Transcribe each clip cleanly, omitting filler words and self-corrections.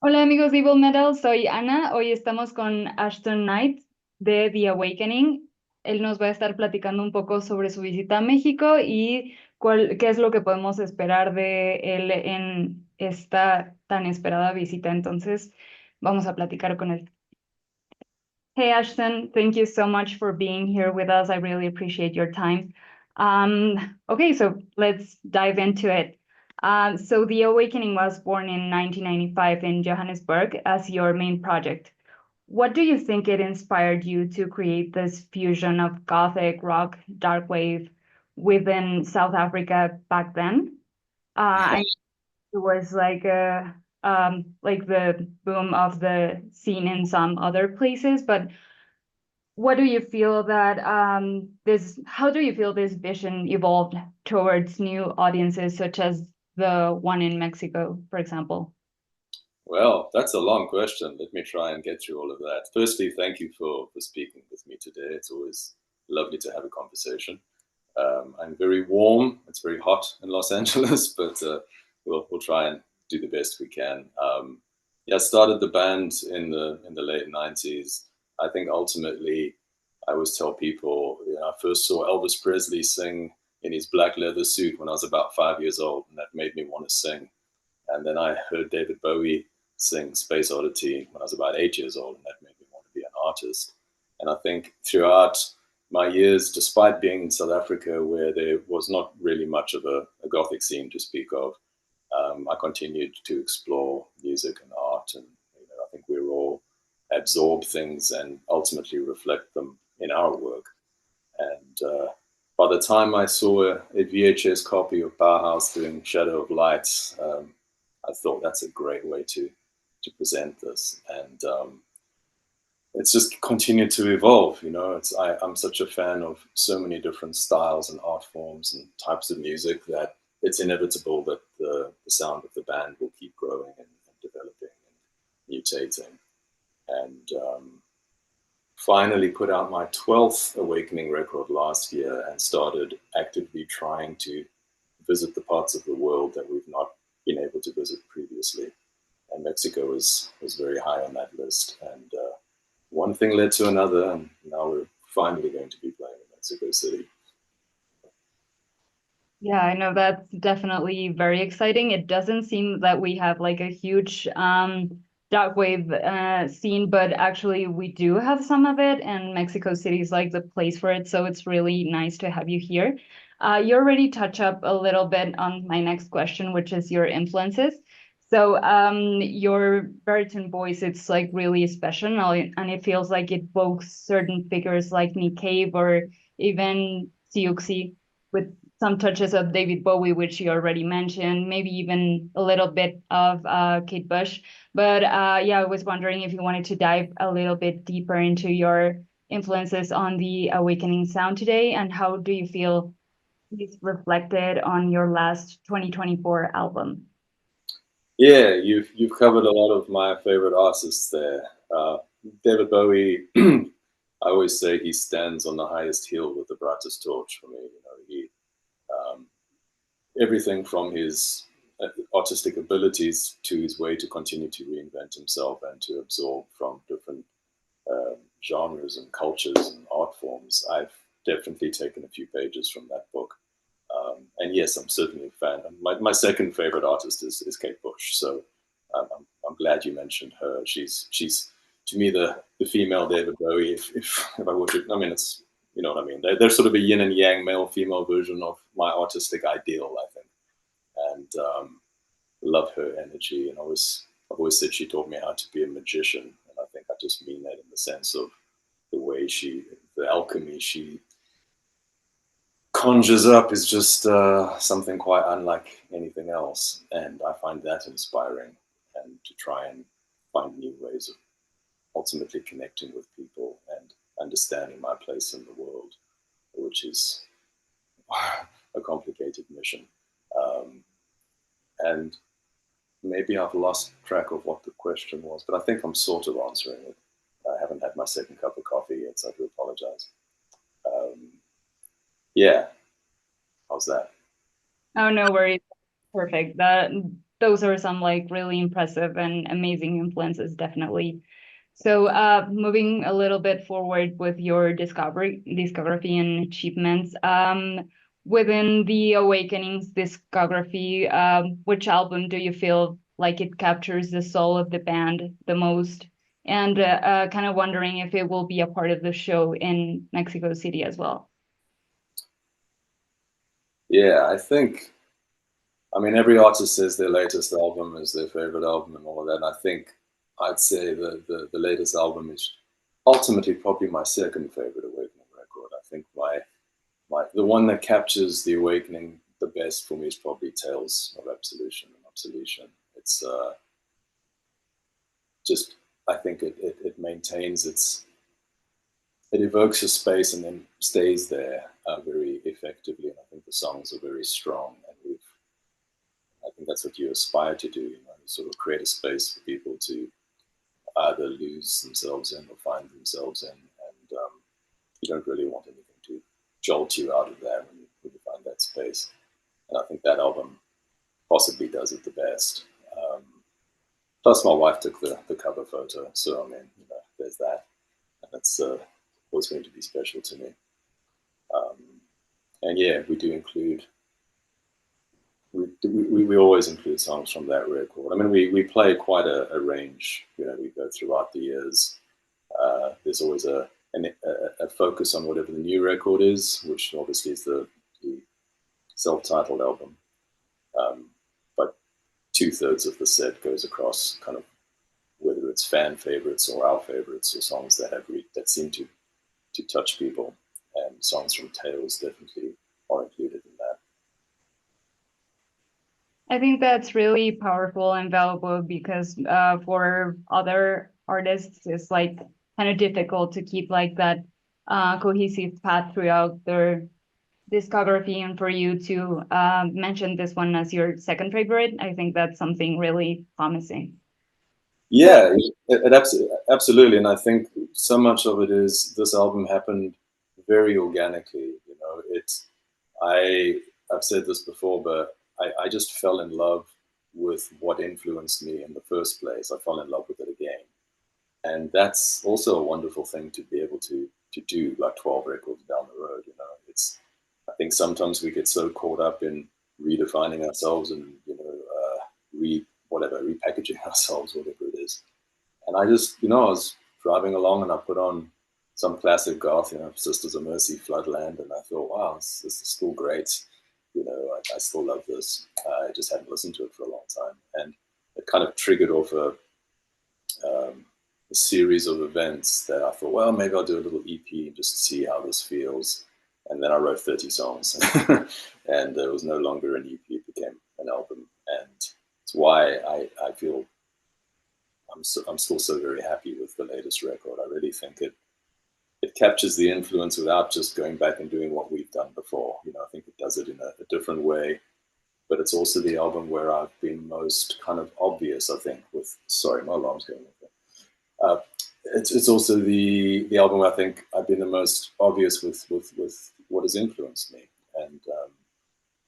Hola amigos de Evil Metal, soy Ana. Hoy estamos con Ashton Nyte de The Awakening. Él nos va a estar platicando un poco sobre su visita a México y qué es lo que podemos esperar de él en esta tan esperada visita. Entonces, vamos a platicar con él. Hey Ashton, thank you so much for being here with us. I really appreciate your time. Okay, so let's dive into it. So The Awakening was born in 1995 in Johannesburg as your main project. What do you think it inspired you to create this fusion of gothic, rock, dark wave within South Africa back then? I it was like the boom of the scene in some other places, but what do you feel that how do you feel this vision evolved towards new audiences such as the one in Mexico, for example? Well, that's a long question. Let me try and get through all of that. Firstly, thank you for speaking with me today. It's always lovely to have a conversation. I'm very warm. It's very hot in Los Angeles, but we'll try and do the best we can. Yeah, I started the band in the late '90s. I think ultimately, I always tell people, I first saw Elvis Presley sing in his black leather suit when I was about 5 years old, and that made me want to sing. And then I heard David Bowie sing Space Oddity when I was about 8 years old, and that made me want to be an artist. And I think throughout my years, despite being in South Africa, where there was not really much of a Gothic scene to speak of, I continued to explore music and art. And I think we're all absorb things and ultimately reflect them in our work. And by the time I saw a VHS copy of Bauhaus doing Shadow of Light, I thought that's a great way to present this. And it's just continued to evolve. I'm such a fan of so many different styles and art forms and types of music that it's inevitable that the sound of the band will keep growing and developing and mutating. And finally put out my 12th Awakening record last year and started actively trying to visit the parts of the world that we've not been able to visit previously. And Mexico was very high on that list. And one thing led to another, and now we're finally going to be playing in Mexico City. Yeah, I know that's definitely very exciting. It doesn't seem that we have like a huge dark wave scene, but actually we do have some of it, and Mexico City is like the place for it. So it's really nice to have you here. You already touch up a little bit on my next question, which is your influences. So your baritone voice, it's like really special, and it feels like it evokes certain figures like Nick Cave or even Siouxsie with some touches of David Bowie, which you already mentioned, maybe even a little bit of Kate Bush. But yeah, I was wondering if you wanted to dive a little bit deeper into your influences on the Awakening sound today, and how do you feel it's reflected on your last 2024 album? Yeah, you've covered a lot of my favorite artists there. David Bowie, I always say he stands on the highest hill with the brightest torch for me. He um, everything from his artistic abilities to his way to continue to reinvent himself and to absorb from different genres and cultures and art forms. I've definitely taken a few pages from that book. And yes, I'm certainly a fan. My second favorite artist is Kate Bush. So I'm glad you mentioned her. She's to me the female David Bowie. If I were to, I mean, it's you know what I mean. They're sort of a yin and yang, male female version of my artistic ideal, I think. And love her energy. And I've always said she taught me how to be a magician. And I think I just mean that in the sense of the way the alchemy she conjures up is just something quite unlike anything else. And I find that inspiring, and to try and find new ways of ultimately connecting with people and understanding my place in the world, which is a complicated mission. Um, and maybe I've lost track of what the question was, but I think I'm sort of answering it. I haven't had my second cup of coffee yet, so I do apologize. Um, yeah, how's that? Oh, no worries. Perfect. That those are some like really impressive and amazing influences, definitely. So moving a little bit forward with your discography and achievements, within the Awakenings discography, which album do you feel like it captures the soul of the band the most? And kind of wondering if it will be a part of the show in Mexico City as well. Yeah, I mean, every artist says their latest album is their favorite album and all of that. And I think I'd say the latest album is ultimately probably my second favorite Awakening record. I think the one that captures the Awakening the best for me is probably Tales of Absolution and Absolution. It's just, I think it maintains it evokes a space and then stays there very effectively. And I think the songs are very strong, and I think that's what you aspire to do, you sort of create a space for people to either lose themselves in or find themselves in. And you don't really want anything to jolt you out of that when you find that space. And I think that album possibly does it the best. Plus, my wife took the cover photo, so I mean, there's that, and it's always going to be special to me. And yeah, we do include. We always include songs from that record. I mean, we play quite a range. We go throughout the years. There's always a focus on whatever the new record is, which obviously is the self-titled album. But 2/3 of the set goes across kind of whether it's fan favorites or our favorites or songs that seem to touch people. And songs from Tales definitely are included in that. I think that's really powerful and valuable because for other artists, it's like kind of difficult to keep like that cohesive path throughout their discography. And for you to mention this one as your second favorite, I think that's something really promising. Yeah, absolutely. And I think so much of it is this album happened very organically. I've said this before, but I just fell in love with what influenced me in the first place. I fell in love with it again. And that's also a wonderful thing to be able to do, like 12 records down the road. I think sometimes we get so caught up in redefining ourselves and, repackaging ourselves, whatever it is. And I just, I was driving along and I put on some classic goth, Sisters of Mercy, Floodland, and I thought, wow, this is still great. I still love this. I just hadn't listened to it for a long time. And it kind of triggered off a series of events that I thought, well, maybe I'll do a little EP just to see how this feels. And then I wrote 30 songs and it was no longer an EP, it became an album. And it's why I feel I'm still so very happy with the latest record. I really think it captures the influence without just going back and doing what we've done before. I think it does it in a different way, but it's also the album where I've been most kind of obvious, I think, sorry, my alarm's going off. It's also the album where I think I've been the most obvious with what has influenced me. And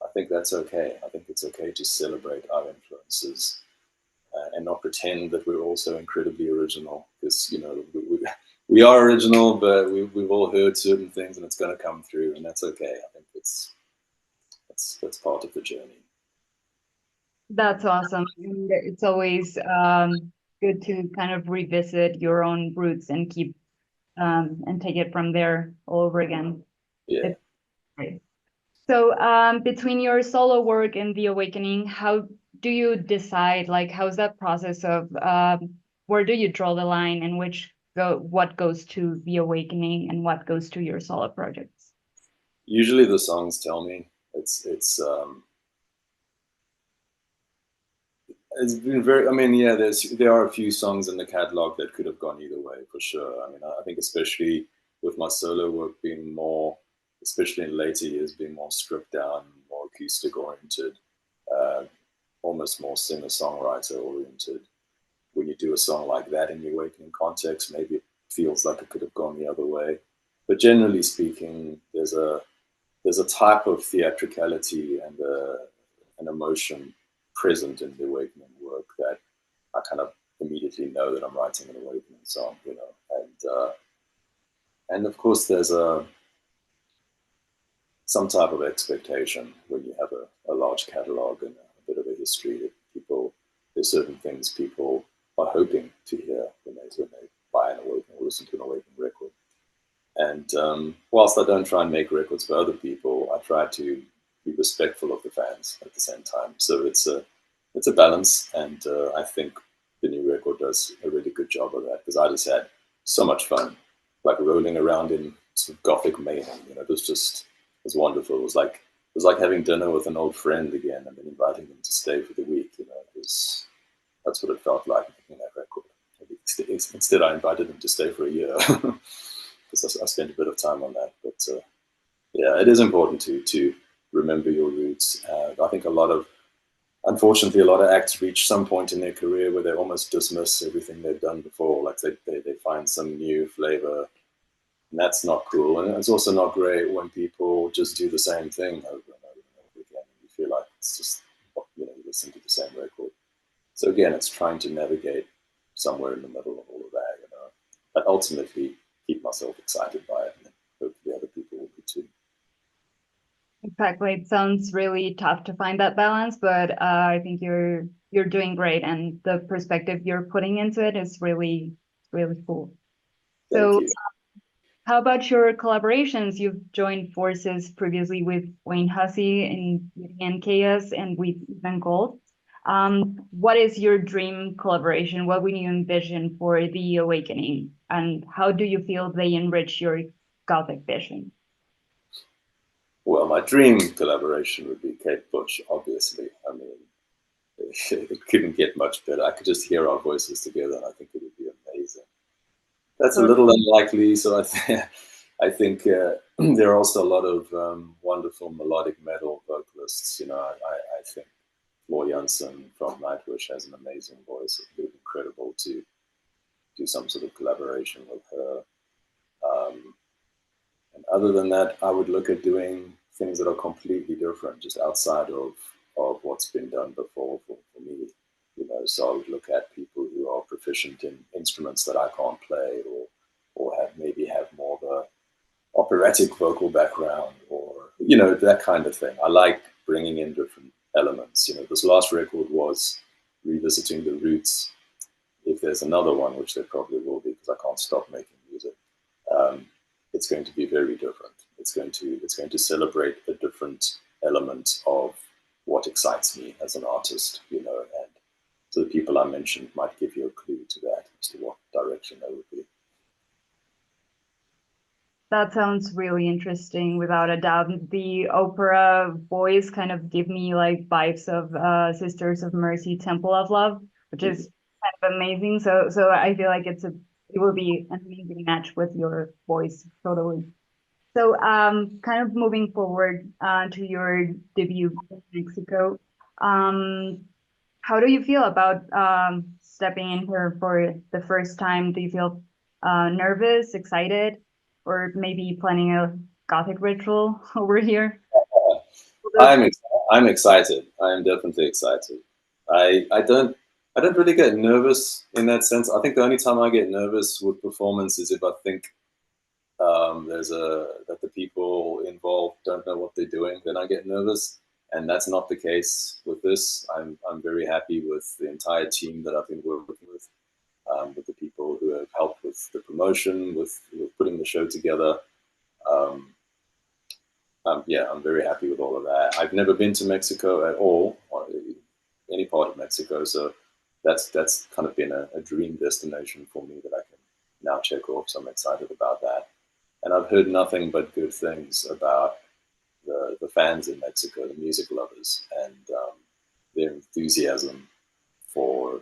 I think that's okay. I think it's okay to celebrate our influences and not pretend that we're also incredibly original, because, we are original, but we've all heard certain things and it's going to come through, and that's okay. I think that's part of the journey. That's awesome. And it's always good to kind of revisit your own roots and keep and take it from there all over again. Yeah. It's great. So between your solo work and the Awakening, how do you decide, like, how's that process of where do you draw the line and what goes to the Awakening and what goes to your solo projects? Usually the songs tell me. It's been very, I mean, yeah, there are a few songs in the catalog that could have gone either way, for sure. I mean, I think especially with my solo work being more, especially in later years, being more stripped down, more acoustic oriented, almost more singer-songwriter oriented. When you do a song like that in the Awakening context, maybe it feels like it could have gone the other way. But generally speaking, there's a type of theatricality and an emotion present in the Awakening work that I kind of immediately know that I'm writing an Awakening song, you know, and of course there's some type of expectation when you have a large catalog and a bit of a history that there's certain things people are hoping to hear when they buy an Awakening or listen to an Awakening record. And whilst I don't try and make records for other people, I try to be respectful of the fans at the same time. So it's a balance, and I think the new record does a really good job of that, because I just had so much fun, like rolling around in sort of gothic mayhem. You know, it was wonderful. It was like having dinner with an old friend again, and then inviting them to stay for the week. You know, that's what it felt like making that record. Instead, I invited them to stay for a year because I spent a bit of time on that. But yeah, it is important to remember your roots. I think unfortunately, a lot of acts reach some point in their career where they almost dismiss everything they've done before. Like they find some new flavor, and that's not cool. And it's also not great when people just do the same thing over and over and over again. You feel like it's just, you know, you listen to the same record. So again, it's trying to navigate somewhere in the middle of all of that, you know, but ultimately keep myself excited by it, and hopefully other people will be too. Exactly. It sounds really tough to find that balance, but I think you're doing great, and the perspective you're putting into it is really, really cool. Thank So you. how about your collaborations? You've joined forces previously with Wayne Hussey in Beauty and Chaos and with Ethan Gold. What is your dream collaboration? What would you envision for the Awakening? And how do you feel they enrich your Gothic vision? Well, my dream collaboration would be Kate Bush, obviously. I mean, it couldn't get much better. I could just hear our voices together, and I think it would be amazing. That's a little unlikely, so I think there are also a lot of wonderful melodic metal vocalists. You know, I think Floor Jansen from Nightwish has an amazing voice. It would be incredible to do some sort of collaboration with her. And other than that, I would look at doing things that are completely different, just outside of what's been done before for me. You know, so I would look at people who are proficient in instruments that I can't play, or maybe have more of a operatic vocal background, or, you know, that kind of thing. I like bringing in different elements. You know, this last record was revisiting the roots. If there's another one, which there probably will be, because I can't stop making music, it's going to be very different. It's going to celebrate a different element of what excites me as an artist, you know, and so the people I mentioned might give you a clue to that, as to what direction they would be. That sounds really interesting, without a doubt. The opera voice kind of give me like vibes of Sisters of Mercy, Temple of Love, which is kind of amazing. So I feel like it will be an amazing match with your voice, totally. So kind of moving forward to your debut in Mexico, how do you feel about stepping in here for the first time? Do you feel nervous, excited, or maybe planning a Gothic ritual over here? I'm excited. I am definitely excited. I don't really get nervous in that sense. I think the only time I get nervous with performance is if I think that the people involved don't know what they're doing. Then I get nervous, and that's not the case with this. I'm very happy with the entire team that I've been working with the people who have helped with the promotion, with putting the show together. Yeah, I'm very happy with all of that. I've never been to Mexico at all, or any part of Mexico, so that's kind of been a dream destination for me that I can now check off. So I'm excited about that. And I've heard nothing but good things about the fans in Mexico, the music lovers, and their enthusiasm for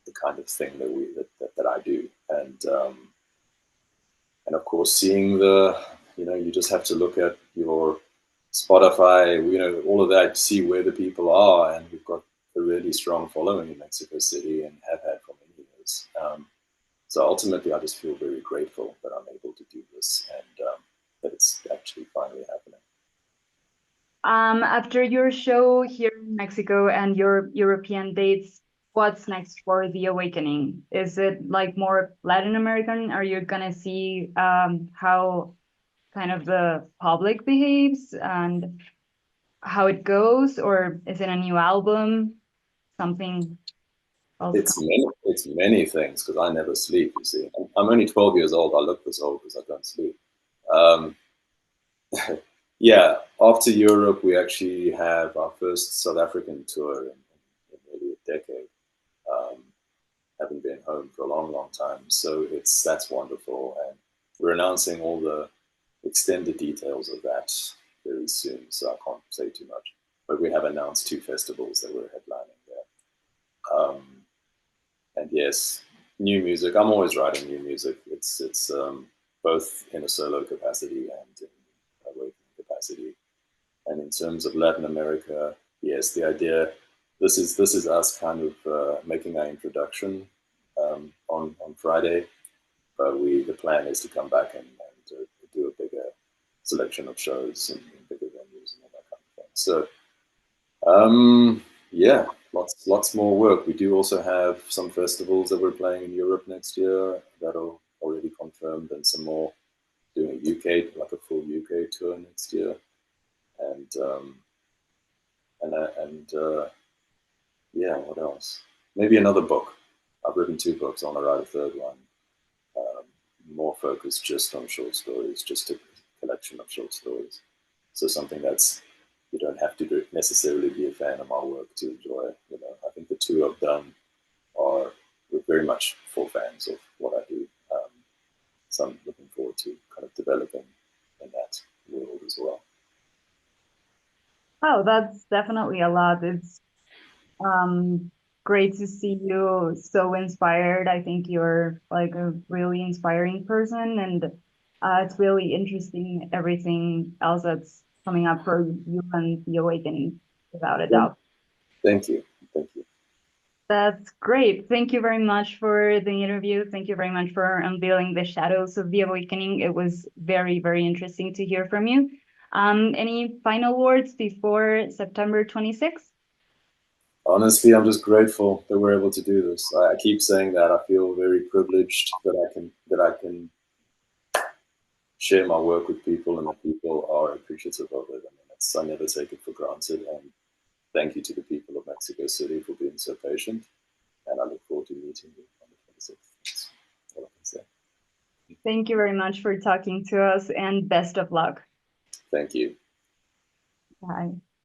the kind of thing that I do. And of course, seeing you just have to look at your Spotify, all of that, see where the people are, and we've got a really strong following in Mexico City and have had for many years. So ultimately, I just feel very grateful that I'm able to do this, and that it's actually finally happening. After your show here in Mexico and your European dates, what's next for The Awakening? Is it like more Latin American? Are you gonna see how kind of the public behaves and how it goes, or is it a new album? Something else? It's many things because I never sleep. You see, I'm only 12 years old. I look this old because I don't sleep. Yeah, after Europe, we actually have our first South African tour in nearly a decade. Haven't been home for a long, long time, so that's wonderful, and we're announcing all the extended details of that very soon. So I can't say too much, but we have announced 2 festivals that we're headlining there. And yes, new music. I'm always writing new music. It's both in a solo capacity and in a working capacity. And in terms of Latin America, yes, the idea. This is us kind of making our introduction on Friday, but the plan is to come back and do a bigger selection of shows in bigger venues and all that kind of thing. So yeah, lots more work. We do also have some festivals that we're playing in Europe next year that are already confirmed, and some more doing a UK, like a full UK tour next year, and yeah, what else? Maybe another book. I've written 2 books. I want to write a third one, more focused just on short stories, just a collection of short stories. So something that's, you don't have to necessarily be a fan of my work to enjoy. You know, I think the 2 I've done are very much for fans of what I do. So I'm looking forward to kind of developing in that world as well. Oh, that's definitely a lot. It's great to see you so inspired. I think you're like a really inspiring person, and it's really interesting everything else that's coming up for you and The Awakening, without a doubt. Thank you. Thank you. That's great. Thank you very much for the interview. Thank you very much for unveiling the shadows of The Awakening. It was very, very interesting to hear from you. Any final words before September 26th? Honestly, I'm just grateful that we're able to do this. I keep saying that. I feel very privileged that I can share my work with people, and that people are appreciative of it. I mean, I never take it for granted. And thank you to the people of Mexico City for being so patient. And I look forward to meeting you on the 26th. That's all I can say. Thank you very much for talking to us, and best of luck. Thank you. Bye.